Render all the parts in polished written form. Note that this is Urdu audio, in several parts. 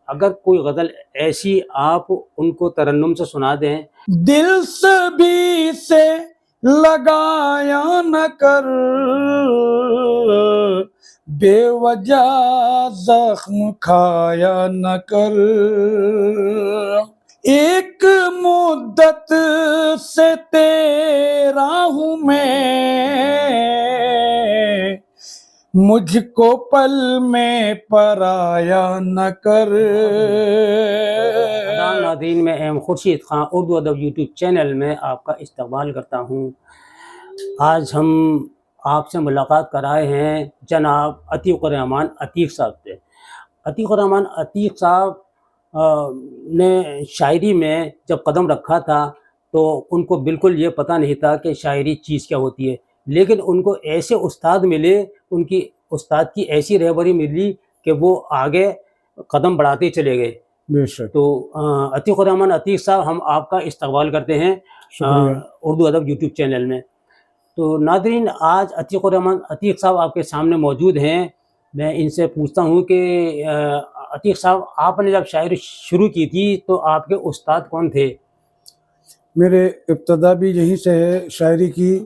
اگر کوئی غزل ایسی آپ ان کو ترنم سے سنا دیں. دل سبھی سے لگایا نہ کر، بے وجہ زخم کھایا نہ کر، ایک مدت سے تیرا ہوں میں، مجھ کو پل میں پرایا نہ کر۔ ناظرین، میں ایم خورشید خان اردو ادب یوٹیوب چینل میں آپ کا استقبال کرتا ہوں۔ آج ہم آپ سے ملاقات کرائے ہیں جناب عتیق الرحمن عتیق صاحب سے۔ عتیق الرحمن عتیق صاحب نے شاعری میں جب قدم رکھا تھا تو ان کو بالکل یہ پتہ نہیں تھا کہ شاعری چیز کیا ہوتی ہے، لیکن ان کو ایسے استاد ملے، ان کی استاد کی ایسی رہبری ملی کہ وہ آگے قدم بڑھاتے چلے گئے۔ بے شک۔ تو عتیق الرحمن عتیق صاحب، ہم آپ کا استقبال کرتے ہیں اردو ادب یوٹیوب چینل میں۔ تو ناظرین، آج عتیق الرحمن عتیق صاحب آپ کے سامنے موجود ہیں۔ میں ان سے پوچھتا ہوں کہ عتیق صاحب، آپ نے جب شاعری شروع کی تھی تو آپ کے استاد کون تھے؟ میرے ابتدا بھی یہیں سے ہے شاعری کی،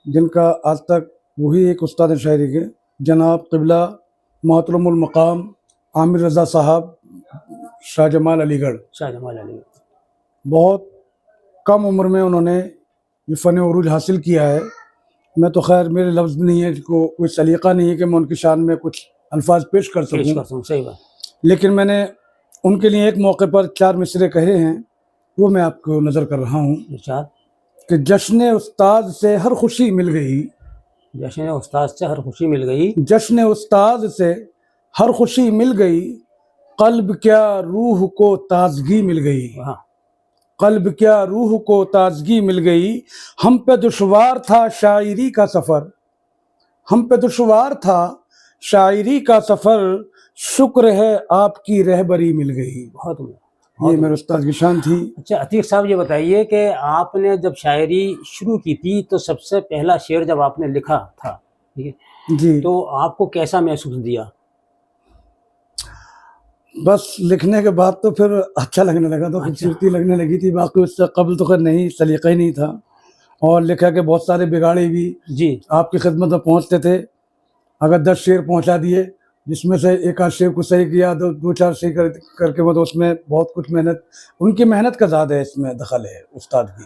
جن کا آج تک وہی ایک استاد ہے شاعری کے، جناب قبلہ محترم المقام عامر رضا صاحب، شاہ جمال علی گڑھ۔ شاہ جمال علی گڑھ۔ بہت کم عمر میں انہوں نے یہ فن عروج حاصل کیا ہے۔ میں تو خیر میرے لفظ نہیں ہے، کوئی سلیقہ نہیں ہے کہ میں ان کی شان میں کچھ الفاظ پیش کر سکوں، صحیح بات۔ لیکن میں نے ان کے لیے ایک موقع پر 4 مصرے کہے ہیں، وہ میں آپ کو نظر کر رہا ہوں کہ جشن استاد سے ہر خوشی مل گئی، جشن استاد سے ہر خوشی مل گئی، جشن استاد سے ہر خوشی مل گئی، قلب کیا روح کو تازگی مل گئی، قلب کیا روح کو تازگی مل گئی، ہم پہ دشوار تھا شاعری کا سفر، ہم پہ دشوار تھا شاعری کا سفر، شکر ہے آپ کی رہبری مل گئی۔ بہت یہ میرے استاد کی شان تھی۔ اچھا عتیق صاحب، یہ بتائیے کہ آپ نے جب شاعری شروع کی تھی تو سب سے پہلا شعر جب آپ نے لکھا تھا، جی، تو آپ کو کیسا محسوس دیا؟ بس لکھنے کے بعد تو پھر اچھا لگنے لگا، تو خوبصورتی لگنے لگی تھی، باقی اس سے قبل تو خیر نہیں، سلیقہ ہی نہیں تھا، اور لکھا کے بہت سارے بگاڑے بھی جی آپ کی خدمت میں پہنچتے تھے۔ اگر 10 شعر پہنچا دیے، جس میں سے ایک آدھ شعر کو صحیح کیا، 2-4 صحیح کر کے مطلب اس میں بہت کچھ محنت، ان کی محنت کا زیادہ اس میں دخل ہے استاد کی۔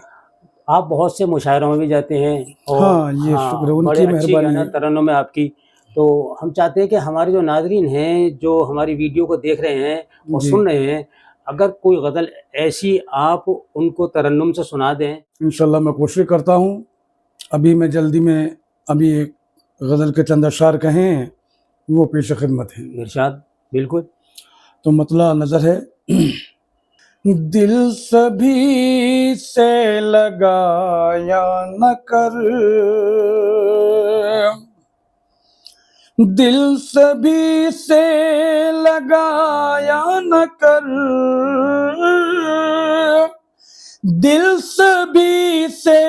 آپ بہت سے مشاعروں میں بھی جاتے ہیں، اور ہاں یہ شکر ہے، ان کی مہربانی ہے۔ ترنم ہے آپ کی، تو ہم چاہتے ہیں کہ ہمارے جو ناظرین ہیں، جو ہماری ویڈیو کو دیکھ رہے ہیں اور سن رہے ہیں، اگر کوئی غزل ایسی آپ ان کو ترنم سے سنا دیں۔ انشاءاللہ میں کوشش کرتا ہوں۔ ابھی میں جلدی میں ابھی ایک غزل کے چند اشعار کہیں ہیں، وہ پیش خدمت ہیں۔ ارشاد، بالکل۔ تو مطلع نظر ہے، دل سبھی سے لگایا نہ کر، دل سبھی سے لگایا نہ کر، دل سبھی سے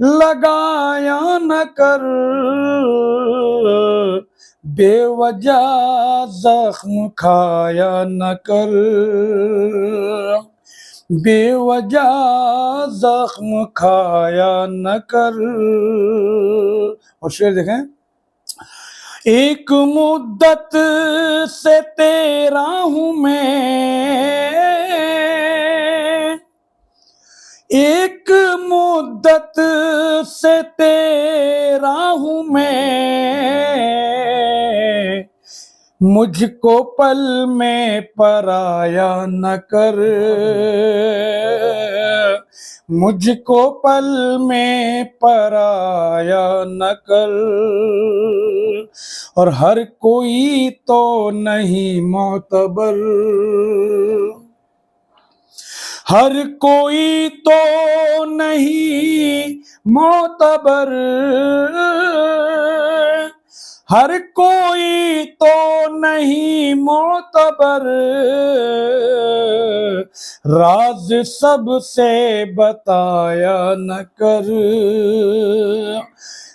لگایا نہ کر، بے وجہ زخم کھایا نہ کر، بے وجہ زخم کھایا نہ کر۔ اور شعر دیکھیں، ایک مدت سے تیرا ہوں میں، ایک مدت سے تیرا ہوں میں، مجھ کو پل میں پرایا نہ کر، مجھ کو پل میں پرایا نہ کر، اور ہر کوئی تو نہیں معتبر، ہر کوئی تو نہیں معتبر، ہر کوئی تو نہیں معتبر، راز سب سے بتایا نہ کر،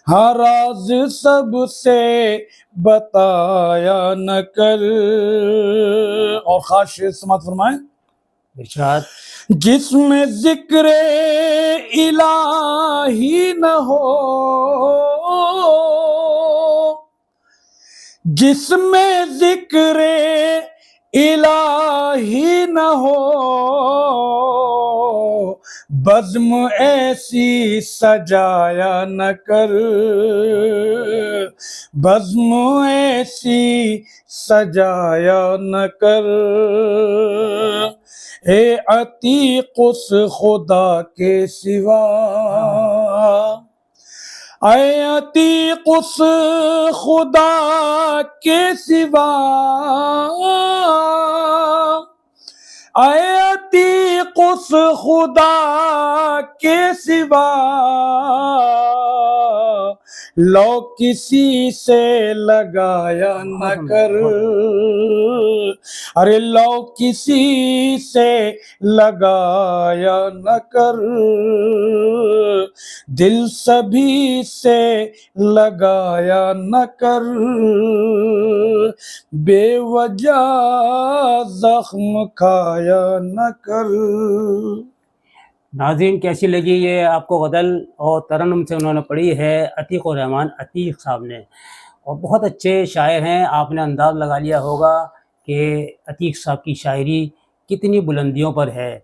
ہاں راز سب سے بتایا نہ کر۔ اور خاص شعر سماعت فرمائیں۔ ارشاد۔ جس میں ذکر الہی نہ ہو، جس میں ذکر الہی نہ ہو، بزم ایسی سجایا نہ کر، بزم ایسی سجایا نہ کر۔ اے عتیق اس خدا کے سوا، اے عتیق اس خدا کے سوا، اے عتیق اس خدا کے سوا، لو کسی سے لگایا نہ کر، ارے لو کسی سے لگایا نہ کر، دل سبھی سے لگایا نہ کر، بے وجہ زخم کھایا نہ کر۔ ناظرین کیسی لگی یہ آپ کو غزل اور ترنم سے انہوں نے پڑھی ہے عتیق الرحمن عتیق صاحب نے، اور بہت اچھے شاعر ہیں۔ آپ نے انداز لگا لیا ہوگا کہ عتیق صاحب کی شاعری کتنی بلندیوں پر ہے۔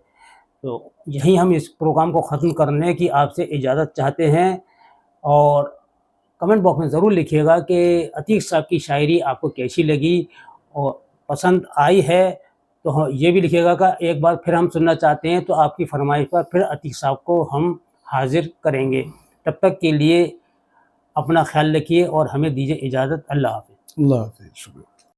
تو یہیں ہم اس پروگرام کو ختم کرنے کی آپ سے اجازت چاہتے ہیں، اور کمنٹ باکس میں ضرور لکھیے گا کہ عتیق صاحب کی شاعری آپ کو کیسی لگی اور پسند آئی ہے، تو یہ بھی لکھیے گا کہ ایک بار پھر ہم سننا چاہتے ہیں، تو آپ کی فرمائش پر پھر عتیق صاحب کو ہم حاضر کریں گے۔ تب تک کے لیے اپنا خیال رکھیے اور ہمیں دیجیے اجازت۔ اللہ حافظ۔ اللہ حافظ، شکریہ۔